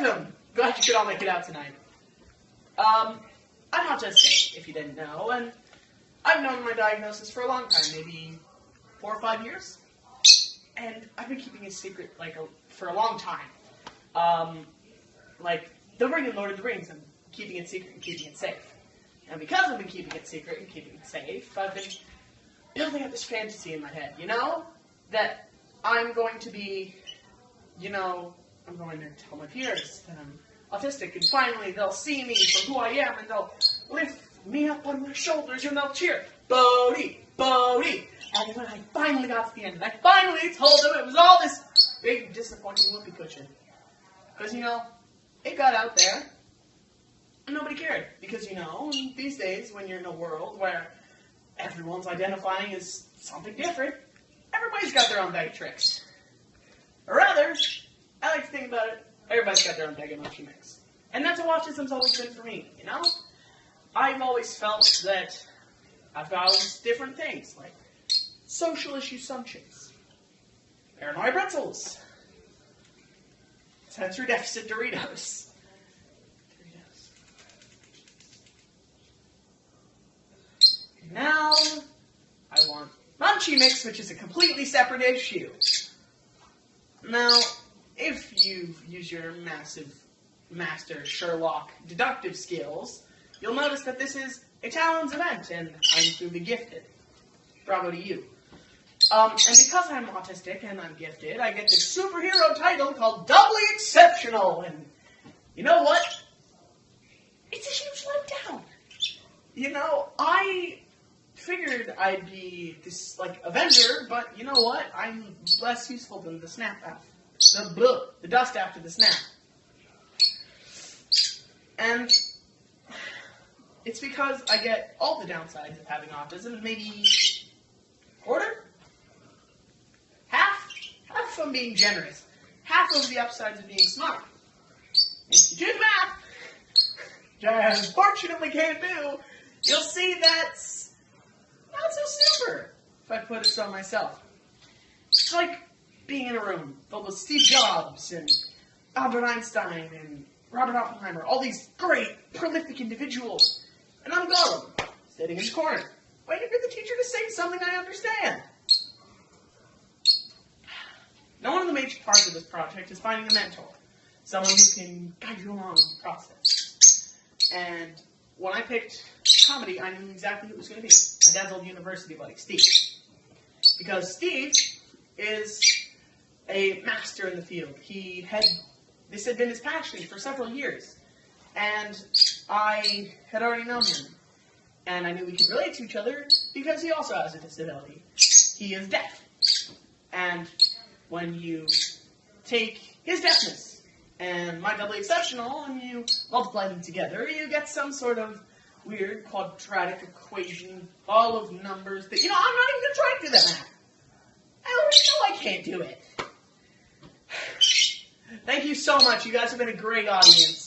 Welcome! Glad you could all make it out tonight. I'm autistic, if you didn't know, and I've known my diagnosis for a long time, maybe 4 or 5 years. And I've been keeping it secret, for a long time. The ring in Lord of the Rings, I'm keeping it secret and keeping it safe. And because I've been keeping it secret and keeping it safe, I've been building up this fantasy in my head, that I'm going to be, I'm going to tell my peers that I'm autistic, and finally they'll see me for who I am, and they'll lift me up on their shoulders, and they'll cheer, Bodhi, Bodhi. And when I finally got to the end, and I finally told them it was all this big, disappointing whoopee cushion. Because, it got out there, and nobody cared. Because, these days, when you're in a world where everyone's identifying as something different, everybody's got their own bag of tricks. Or rather, I like to think about it, everybody's got their own bag of mochi mix. And that's what autism's always been for me, I've always felt that I've got all these different things, like social issue sunshakes, paranoia pretzels, sensory deficit Doritos. Now, I want Munchie Mix, which is a completely separate issue. Now, if you use your master Sherlock deductive skills, you'll notice that this is a Talons event, and I'm truly gifted. Bravo to you. And because I'm autistic and I'm gifted, I get this superhero title called Doubly Exceptional, and you know what? It's a huge letdown. I figured I'd be this, Avenger, but you know what? I'm less useful than the snap after. The dust after the snap. And it's because I get all the downsides of having autism, maybe quarter? Half if I'm being generous. Half of the upsides of being smart. If you do the math, which I unfortunately can't do, you'll see that's not so super, if I put it so myself. It's like being in a room filled with Steve Jobs and Albert Einstein and Robert Oppenheimer, all these great, prolific individuals. And I'm Gollum, sitting in the corner, waiting for the teacher to say something I understand. Now, one of the major parts of this project is finding a mentor, someone who can guide you along the process. And when I picked comedy, I knew exactly who it was going to be. My dad's old university buddy, Steve. Because Steve is a master in the field. This had been his passion for several years. And I had already known him. And I knew we could relate to each other because he also has a disability. He is deaf. And when you take his deafness and my doubly exceptional and you multiply them together, you get some sort of weird quadratic equation, all of numbers that, I'm not even going to try to do that math. I already know I can't do it. Thank you so much. You guys have been a great audience.